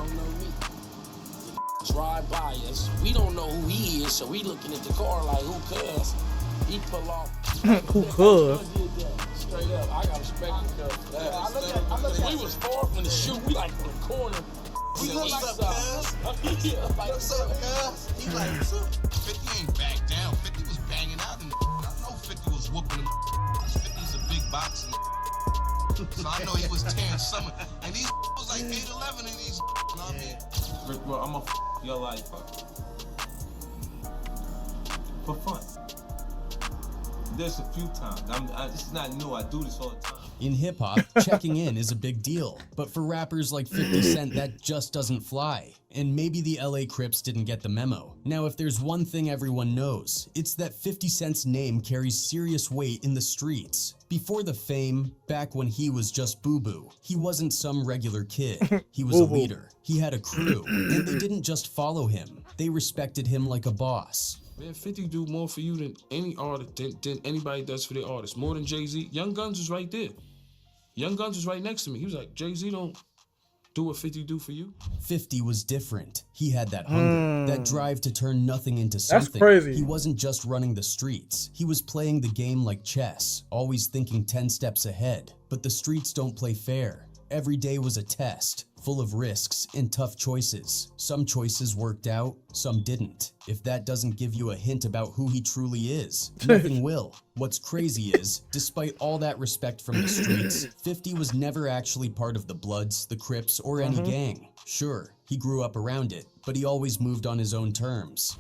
don't know me. Drive by us. We don't know who he is, so we looking at the car like, who cares? He pull off. Who could? Straight up, I got respect for him. We was far from the shoot. We like from the corner. We look like cuz. Yeah, like What's up, cuz? He like, what's up? 50 ain't back down. 50 was banging out in the I know 50 was whooping him. 50's a big boxer. So I know he was tearing summer. And these was like 8'11 and these, you know what I mean? Rick, bro, I'ma your life up. For fun. There's a few times. This is not new. I do this all the time. In hip-hop, checking in is a big deal, but for rappers like 50 Cent, that just doesn't fly. And maybe the LA Crips didn't get the memo. Now, if there's one thing everyone knows, it's that 50 Cent's name carries serious weight in the streets. Before the fame, back when he was just Boo Boo, he wasn't some regular kid. He was a leader. He had a crew, and they didn't just follow him. They respected him like a boss. Man, 50 do more for you than any artist, than anybody does for their artist. More than Jay-Z. Young Guns was right there. Young Guns was right next to me. He was like, Jay-Z don't do what 50 do for you. 50 was different. He had that hunger, that drive to turn nothing into something. That's crazy. He wasn't just running the streets. He was playing the game like chess, always thinking 10 steps ahead. But the streets don't play fair. Every day was a test, full of risks and tough choices. Some choices worked out, some didn't. If that doesn't give you a hint about who he truly is, nothing will. What's crazy is, despite all that respect from the streets, 50 was never actually part of the Bloods, the Crips, or any gang. Sure, he grew up around it, but he always moved on his own terms.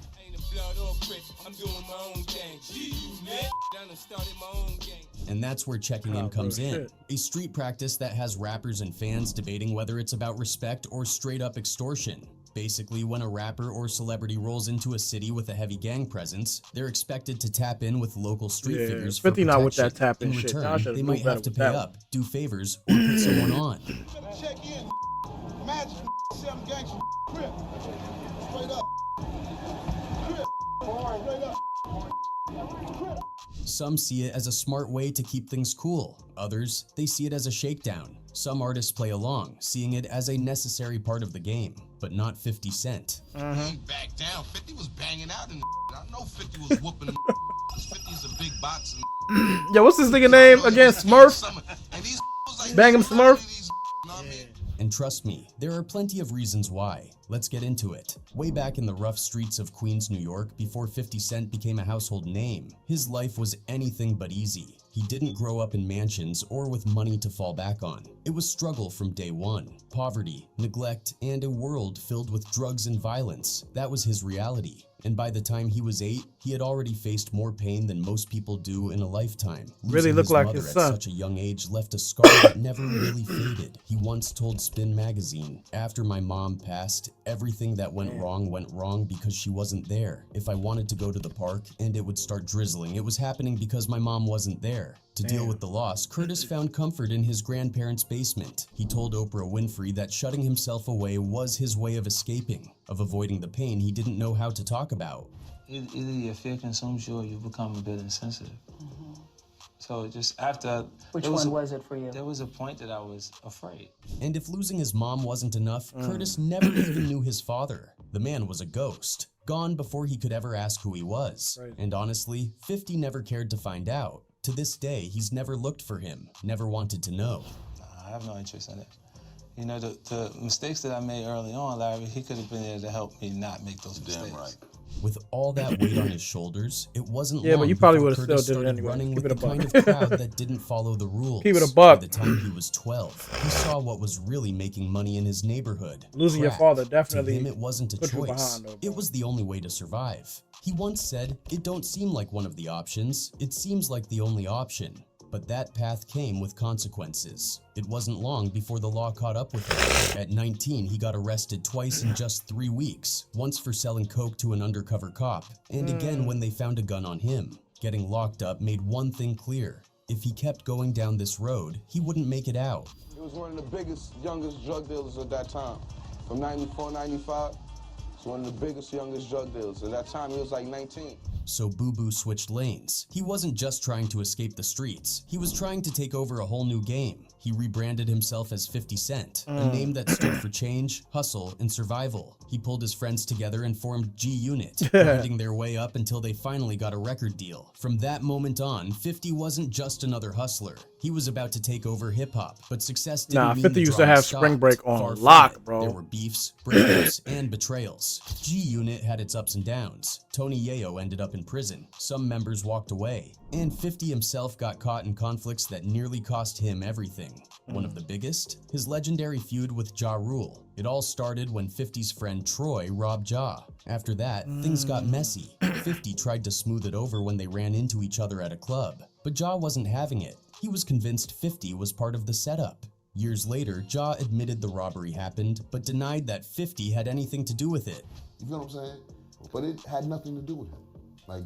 And that's where checking in comes in. A street practice that has rappers and fans debating whether it's about respect or straight up extortion. Basically, when a rapper or celebrity rolls into a city with a heavy gang presence, they're expected to tap in with local street figures for 50 not with that protection. tap in shit. Return, they might have to pay up, do favors, or put someone on. Check in. Imagine some gangster Crip. Straight up. Crip. Straight up. Some see it as a smart way to keep things cool. Others, they see it as a shakedown. Some artists play along, seeing it as a necessary part of the game, but not 50 Cent. He ain't back down. 50 was banging out in the I know 50 was whooping him. 50's a big boxer. Yo, what's this nigga name again? Smurf? And these was like, Bang him, Smurf? You know what I mean? And trust me, there are plenty of reasons why. Let's get into it. Way back in the rough streets of Queens, New York, before 50 Cent became a household name, his life was anything but easy. He didn't grow up in mansions or with money to fall back on. It was struggle from day one. Poverty, neglect, and a world filled with drugs and violence. That was his reality. And by the time he was 8, he had already faced more pain than most people do in a lifetime. Really looked like his son. At such a young age left a scar that never really faded. He once told Spin magazine, "After my mom passed, everything that went wrong because she wasn't there. If I wanted to go to the park and it would start drizzling, it was happening because my mom wasn't there." To deal with the loss, Curtis found comfort in his grandparents' basement. He told Oprah Winfrey that shutting himself away was his way of escaping, of avoiding the pain he didn't know how to talk about. Either your fear consumes you or you become a bit insensitive. So just after... Which one was it for you? There was a point that I was afraid. And if losing his mom wasn't enough, Curtis never even knew his father. The man was a ghost, gone before he could ever ask who he was. And honestly, 50 never cared to find out. To this day, he's never looked for him, never wanted to know. I have no interest in it. You know, the mistakes that I made early on, Larry, he could have been there to help me not make those mistakes. Damn right. With all that weight on his shoulders, it wasn't Yeah, long but you probably before would have still Curtis did it started anyway. running Keep with it the a kind buck. of crowd that didn't follow the rules. Keep it a buck. By the time he was 12, he saw what was really making money in his neighborhood. Losing your Crack. father definitely To him, it wasn't a put you choice. behind, though, bro. It was the only way to survive. He once said, "It don't seem like one of the options. It seems like the only option." But that path came with consequences. It wasn't long before the law caught up with him. At 19, he got arrested twice in just 3 weeks, once for selling coke to an undercover cop, and again when they found a gun on him. Getting locked up made one thing clear. If he kept going down this road, he wouldn't make it out. He was one of the biggest, youngest drug dealers at that time. From 94, 95, he was one of the biggest, youngest drug dealers. At that time, he was like 19. So Boo Boo switched lanes. He wasn't just trying to escape the streets. He was trying to take over a whole new game. He rebranded himself as 50 Cent, a name that stood for change, hustle, and survival. He pulled his friends together and formed G-Unit, grinding their way up until they finally got a record deal. From that moment on, 50 wasn't just another hustler. He was about to take over hip-hop, but success didn't mean 50 the used to drawing have stopped. Spring Break on Far from lock, it. bro. There were beefs, breakups, and betrayals. G-Unit had its ups and downs. Tony Yayo ended up in prison. Some members walked away. And 50 himself got caught in conflicts that nearly cost him everything. One of the biggest? His legendary feud with Ja Rule. It all started when 50's friend Troy robbed Ja. After that, things got messy. 50 tried to smooth it over when they ran into each other at a club. But Ja wasn't having it. He was convinced 50 was part of the setup. Years later, Ja admitted the robbery happened, but denied that 50 had anything to do with it. You feel what I'm saying? But it had nothing to do with him. Like,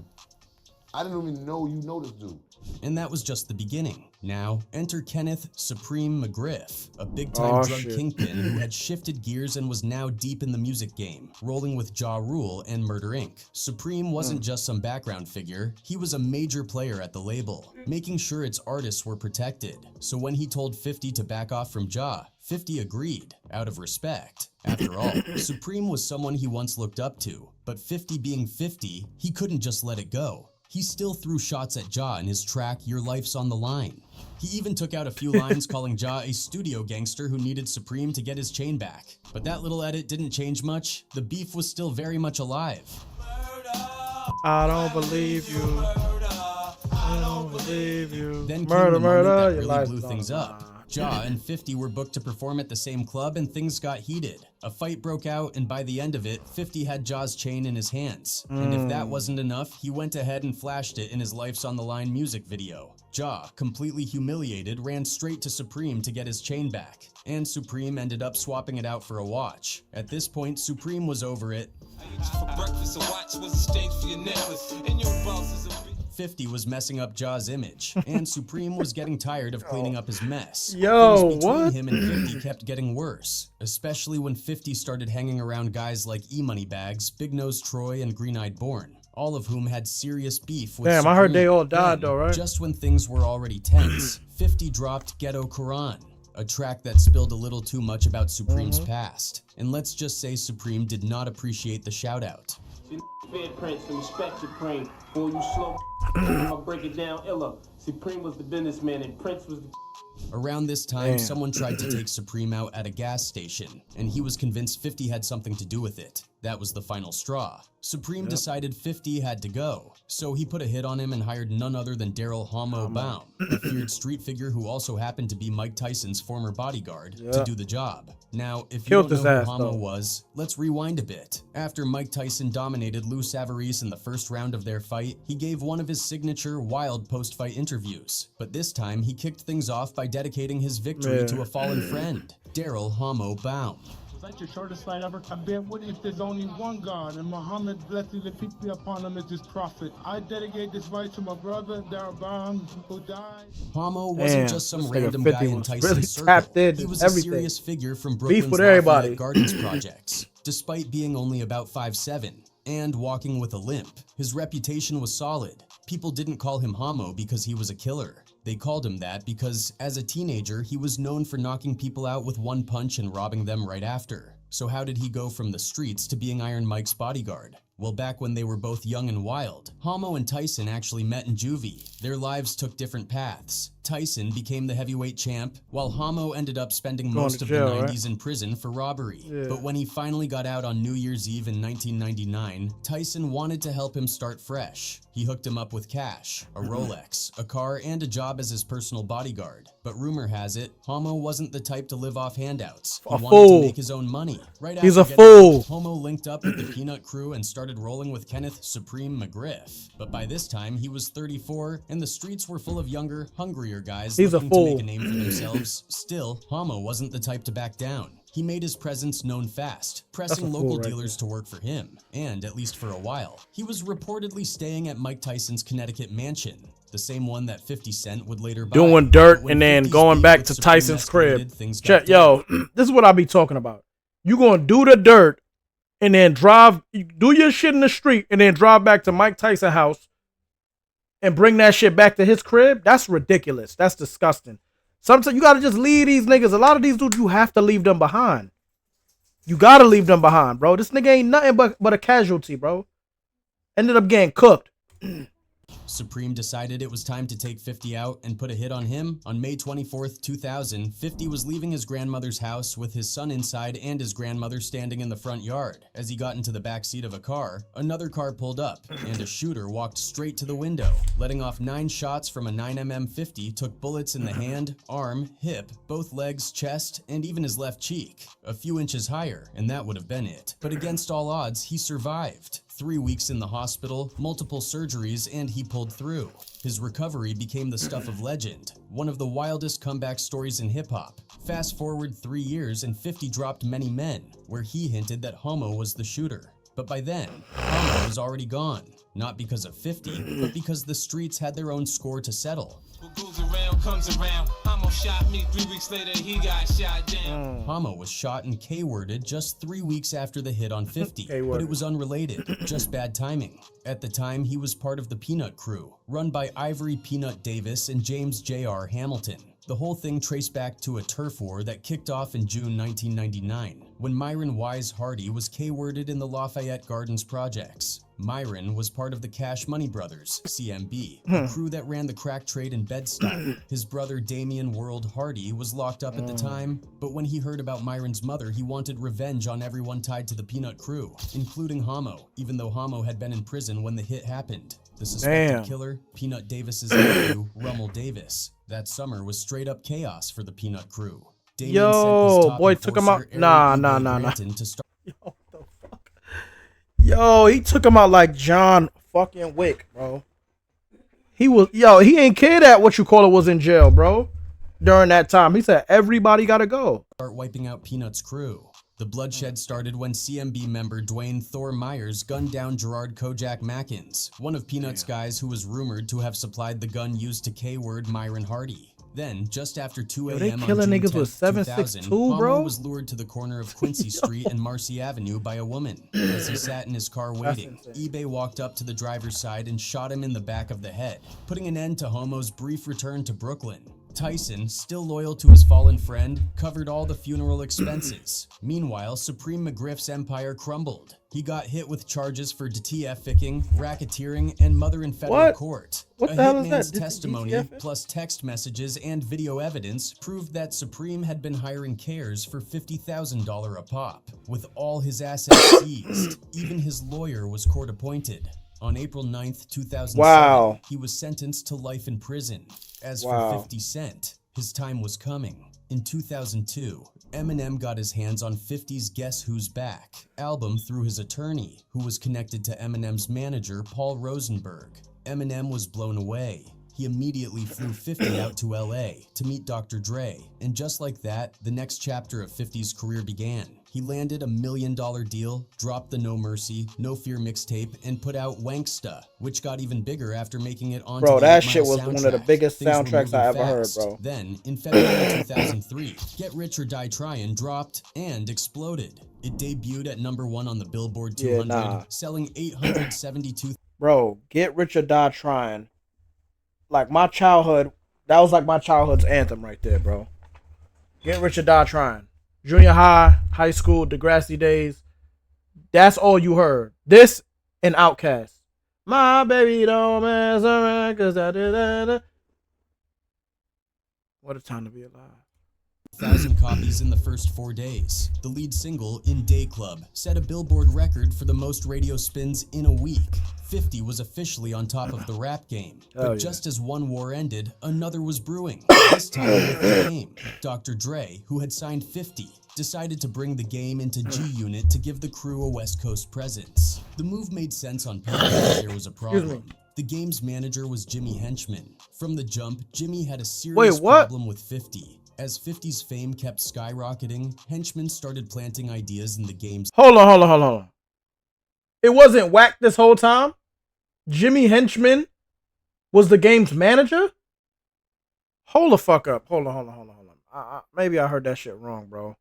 I didn't even know you know this dude. And that was just the beginning. Now, enter Kenneth Supreme McGriff, a big-time drug kingpin who had shifted gears and was now deep in the music game, rolling with Ja Rule and Murder Inc. Supreme wasn't just some background figure, he was a major player at the label, making sure its artists were protected. So when he told 50 to back off from Ja, 50 agreed, out of respect. After all, Supreme was someone he once looked up to, but 50 being 50, he couldn't just let it go. He still threw shots at Ja in his track Your Life's on the Line. He even took out a few lines calling Ja a studio gangster who needed Supreme to get his chain back. But that little edit didn't change much. The beef was still very much alive. I don't believe you. I don't believe you. Then came the moment that really blew things up. Ja and 50 were booked to perform at the same club and things got heated. A fight broke out and by the end of it, 50 had Ja's chain in his hands. And if that wasn't enough, he went ahead and flashed it in his Life's on the Line music video. Ja, completely humiliated, ran straight to Supreme to get his chain back. And Supreme ended up swapping it out for a watch. At this point, Supreme was over it. For breakfast, a watch was exchange for your necklace, and your boss is a 50 was messing up Ja's image, and Supreme was getting tired of cleaning up his mess. Yo, Things between what? him and 50 kept getting worse, especially when 50 started hanging around guys like E-Money Bags, Big Nose Troy, and Green Eyed Born, all of whom had serious beef with Damn, I heard Supreme. they all died Then, though, right? Just when things were already tense, 50 dropped Ghetto Quran, a track that spilled a little too much about Supreme's past. And let's just say Supreme did not appreciate the shout-out. Fed Prince and respect Supreme. Boy, you slow. I'll break it down illa. Supreme was the businessman and Prince was the. Around this time, someone tried to take Supreme out at a gas station, and he was convinced 50 had something to do with it. That was the final straw. Supreme decided 50 had to go, so he put a hit on him and hired none other than Daryl Homo Baum, a feared street figure who also happened to be Mike Tyson's former bodyguard, to do the job. Now, if you don't know who Homo was, let's rewind a bit. After Mike Tyson dominated Lou Savarese in the first round of their fight, he gave one of his signature wild post-fight interviews. But this time, he kicked things off by dedicating his victory to a fallen friend, Daryl Homo Baum. Is that your shortest fight ever? I bet what if there's only one God and Muhammad blessing the people upon him as his prophet? I dedicate this fight to my brother, Daryl Baum, who died. Homo wasn't just some random guy in Tyson's really circle. He was everything. A serious figure from Beef Brooklyn's with everybody. Lafayette Gardens projects. Despite being only about 5'7" and walking with a limp, his reputation was solid. People didn't call him Homo because he was a killer. They called him that because, as a teenager, he was known for knocking people out with one punch and robbing them right after. So how did he go from the streets to being Iron Mike's bodyguard? Well, back when they were both young and wild, Homo and Tyson actually met in juvie. Their lives took different paths. Tyson became the heavyweight champ, while Homo ended up spending most of the 90s in prison for robbery. But when he finally got out on New Year's Eve in 1999, Tyson wanted to help him start fresh. He hooked him up with cash, a Rolex, a car, and a job as his personal bodyguard. But rumor has it, Homo wasn't the type to live off handouts. He wanted to make his own money. Right He's after a fool. Homo linked up with the Peanut Crew and started rolling with Kenneth Supreme McGriff. But by this time, he was 34, and the streets were full of younger, hungrier guys looking to make a name for themselves. Still, Homo wasn't the type to back down. He made his presence known fast, pressing local dealers to work for him, and, at least for a while, he was reportedly staying at Mike Tyson's Connecticut mansion, the same one that 50 Cent would later buy. Doing dirt and then going back to Tyson's crib. Check, yo, this is what I be talking about. You gonna do the dirt and then do your shit in the street and then drive back to Mike Tyson's house and bring that shit back to his crib? That's ridiculous. That's disgusting. Sometimes you gotta just leave these niggas. A lot of these dudes, you have to leave them behind. You gotta leave them behind, bro. This nigga ain't nothing but a casualty, bro. Ended up getting cooked. Supreme decided it was time to take 50 out and put a hit on him. On May 24th, 2000, 50 was leaving his grandmother's house with his son inside and his grandmother standing in the front yard. As he got into the back seat of a car, another car pulled up, and a shooter walked straight to the window. Letting off 9 shots from a 9mm 50, took bullets in the hand, arm, hip, both legs, chest, and even his left cheek. A few inches higher, and that would have been it. But against all odds, he survived. 3 weeks in the hospital, multiple surgeries, and he pulled through. His recovery became the stuff of legend, one of the wildest comeback stories in hip-hop. Fast forward 3 years and 50 dropped Many Men, where he hinted that Homo was the shooter. But by then, Homo was already gone. Not because of 50, but because the streets had their own score to settle. What goes around comes around. Homo shot me 3 weeks later, he got shot down. Homo was shot and K-worded just 3 weeks after the hit on 50, but it was unrelated, just bad timing. At the time, he was part of the Peanut Crew, run by Ivory Peanut Davis and James J.R. Hamilton. The whole thing traced back to a turf war that kicked off in June 1999, when Myron Wise Hardy was K-worded in the Lafayette Gardens projects. Myron was part of the Cash Money Brothers, CMB, a crew that ran the crack trade in Bed-Stuy. His brother Damian World Hardy was locked up at the time, but when he heard about Myron's mother, he wanted revenge on everyone tied to the Peanut Crew, including Homo, even though Homo had been in prison when the hit happened. The suspected killer, Peanut Davis's nephew, Rummel Davis. That summer was straight up chaos for the Peanut Crew. Damian sent his top boy took him out. enforcer, Nah. Granton, to start Yo, he took him out like John fucking Wick, bro. He ain't cared that what you call it was in jail, bro. During that time, he said everybody gotta go. Start wiping out Peanut's crew. The bloodshed started when CMB member Dwayne Thor Myers gunned down Gerard Kojak Mackins, one of Peanut's guys who was rumored to have supplied the gun used to K-word Myron Hardy. Then, just after 2 a.m. They on killing June niggas 10th, with 7.62, 2000, bro. Homo was lured to the corner of Quincy Street and Marcy Avenue by a woman. As he sat in his car waiting, eBay walked up to the driver's side and shot him in the back of the head, putting an end to Homo's brief return to Brooklyn. Tyson, still loyal to his fallen friend, covered all the funeral expenses. Meanwhile, Supreme McGriff's empire crumbled. He got hit with charges for DTF-icking, racketeering, and murder in federal court. What the hell is hitman's that? testimony, DTF? plus text messages and video evidence, proved that Supreme had been hiring cares for $50,000 a pop. With all his assets seized, even his lawyer was court-appointed. On April 9th, 2007, he was sentenced to life in prison. As for 50 Cent, his time was coming. In 2002, Eminem got his hands on 50's Guess Who's Back album through his attorney, who was connected to Eminem's manager, Paul Rosenberg. Eminem was blown away. He immediately flew 50 out to LA to meet Dr. Dre, and just like that, the next chapter of 50's career began. He landed a $1 million deal, dropped the No Mercy, No Fear mixtape, and put out Wanksta, which got even bigger after making it onto Bro, the that 8 shit Mile was one of the soundtrack. biggest Things were soundtracks I moving ever heard, fast. bro. Then, in February 2003, Get Rich or Die Tryin' dropped and exploded. It debuted at #1 on the Billboard 200, selling 872. Bro, Get Rich or Die Trying. Like my childhood, that was like my childhood's anthem right there, bro. Get Rich or Die Trying. Junior high, high school, Degrassi days. That's all you heard. This and Outkast. My baby don't mess around, cause I did. What a time to be alive. 1,000 copies in the first 4 days. The lead single, In Day Club, set a Billboard record for the most radio spins in a week. 50 was officially on top of the rap game. But just as one war ended, another was brewing. This time with The Game. Dr. Dre, who had signed 50, decided to bring The Game into G-Unit to give the crew a West Coast presence. The move made sense on paper, but there was a problem. The Game's manager was Jimmy Henchman. From the jump, Jimmy had a serious problem with 50. As 50's fame kept skyrocketing, Henchman started planting ideas in The Game's— Hold on. It wasn't whack this whole time? Jimmy Henchman was The Game's manager? Hold the fuck up. Hold on. Maybe I heard that shit wrong, bro.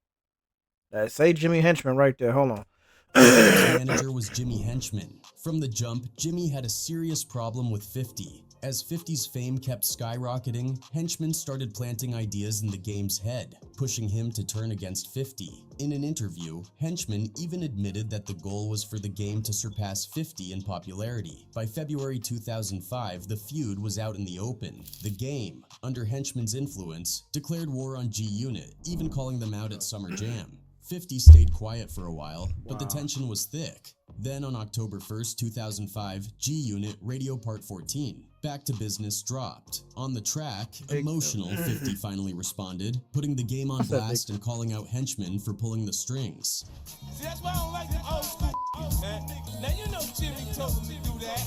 Say Jimmy Henchman right there. Hold on. The manager was Jimmy Henchman. From the jump, Jimmy had a serious problem with 50. As 50's fame kept skyrocketing, henchmen started planting ideas in the game's head, pushing him to turn against 50. In an interview, Henchman even admitted that the goal was for the game to surpass 50 in popularity. By February 2005, the feud was out in the open. The game, under Henchman's influence, declared war on G-Unit, even calling them out at Summer Jam. 50 stayed quiet for a while, but the tension was thick. Then on October 1st, 2005, G-Unit Radio Part 14, Back to Business dropped. On the track, emotional 50 finally responded, putting the game on blast and calling out Henchman for pulling the strings. See, that's why I don't like them old school man. Now you know Jimmy told him to do that.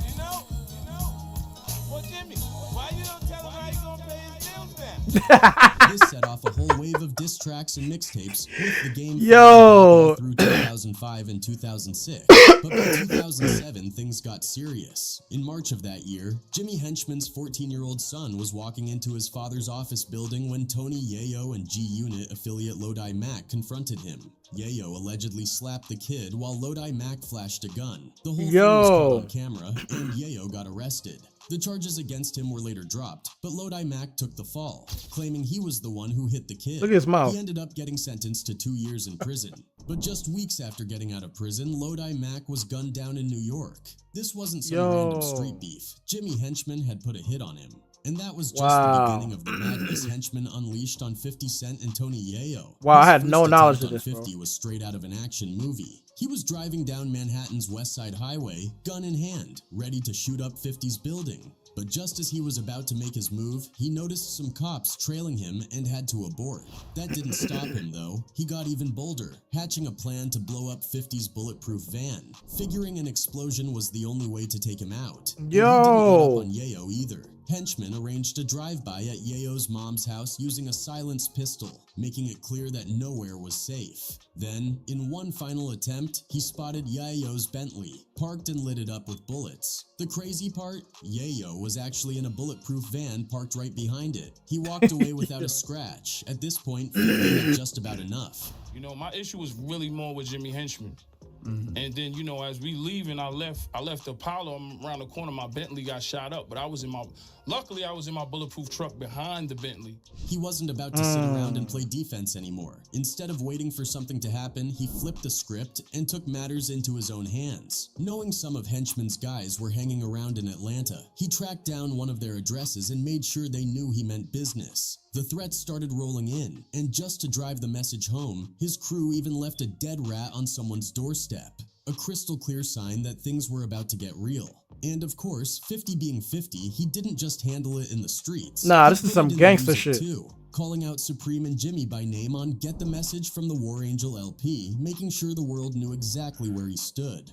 You know? Well, Jimmy, why you don't tell him how you gonna pay his bills then? This set off a whole wave of diss tracks and mixtapes, with the game through 2005 and 2006. But by 2007, things got serious. In March of that year, Jimmy Henchman's 14-year-old son was walking into his father's office building when Tony Yayo and G-Unit affiliate Lodi Mac confronted him. Yayo allegedly slapped the kid while Lodi Mac flashed a gun. The whole thing was caught on camera, and Yayo got arrested. The charges against him were later dropped, but Lodi Mac took the fall, claiming he was the one who hit the kid. Look at his mouth. He ended up getting sentenced to 2 years in prison. But just weeks after getting out of prison, Lodi Mac was gunned down in New York. This wasn't some random street beef. Jimmy Henchman had put a hit on him. And that was just the beginning of the madness Henchman unleashed on 50 Cent and Tony Yayo. Wow, I had no knowledge of this, 50 was straight out of an action movie. He was driving down Manhattan's West Side Highway, gun in hand, ready to shoot up 50's building. But just as he was about to make his move, he noticed some cops trailing him and had to abort. That didn't stop him though. He got even bolder, hatching a plan to blow up 50's bulletproof van, figuring an explosion was the only way to take him out. And he didn't let up on Yayo either. Henchman arranged a drive-by at Yayo's mom's house using a silenced pistol, making it clear that nowhere was safe. Then, in one final attempt, he spotted Yayo's Bentley, parked and lit it up with bullets. The crazy part? Yayo was actually in a bulletproof van parked right behind it. He walked away without a scratch. At this point, 50 had just about enough. You know, my issue was really more with Jimmy Henchman. And then, you know, as we leaving, I left Apollo around the corner. My Bentley got shot up, but luckily I was in my bulletproof truck behind the Bentley. He wasn't about to sit around and play defense anymore. Instead of waiting for something to happen, he flipped the script and took matters into his own hands. Knowing some of Henchman's guys were hanging around in Atlanta, he tracked down one of their addresses and made sure they knew he meant business. The threats started rolling in, and just to drive the message home, his crew even left a dead rat on someone's doorstep. A crystal clear sign that things were about to get real. And of course, 50 being 50, he didn't just handle it in the streets. Nah, this is some gangster shit. Too, calling out Supreme and Jimmy by name on Get the Message from the War Angel LP, making sure the world knew exactly where he stood.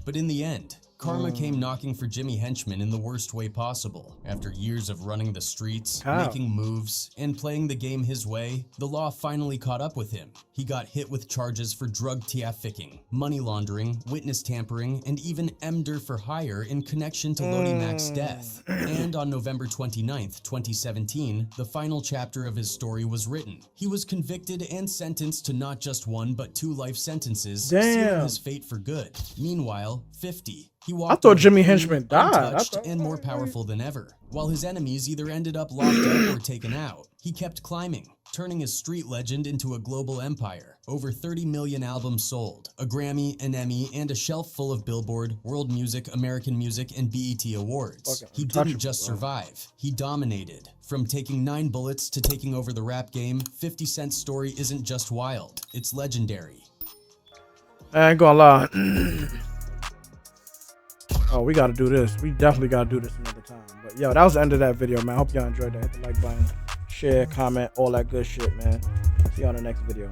But in the end, karma came knocking for Jimmy Henchman in the worst way possible. After years of running the streets, making moves, and playing the game his way, the law finally caught up with him. He got hit with charges for drug trafficking, money laundering, witness tampering, and even MDR for hire in connection to Lodi Mac's death. And on November 29th, 2017, the final chapter of his story was written. He was convicted and sentenced to not just 1 but 2 life sentences, sealing his fate for good. Meanwhile, 50. I thought Jimmy Henchman died. Untouched and more powerful than ever. While his enemies either ended up locked up or taken out, he kept climbing, turning his street legend into a global empire. Over 30 million albums sold, a Grammy, an Emmy, and a shelf full of Billboard, World Music, American Music, and BET awards. He didn't just survive, he dominated. From taking 9 bullets to taking over the rap game, 50 Cent's story isn't just wild, it's legendary. I ain't gonna lie. Oh, we gotta do this. We definitely gotta do this another time. But yo, that was the end of that video, man. Hope y'all enjoyed that. Hit the like button, share, comment, all that good shit, man. See you on the next video.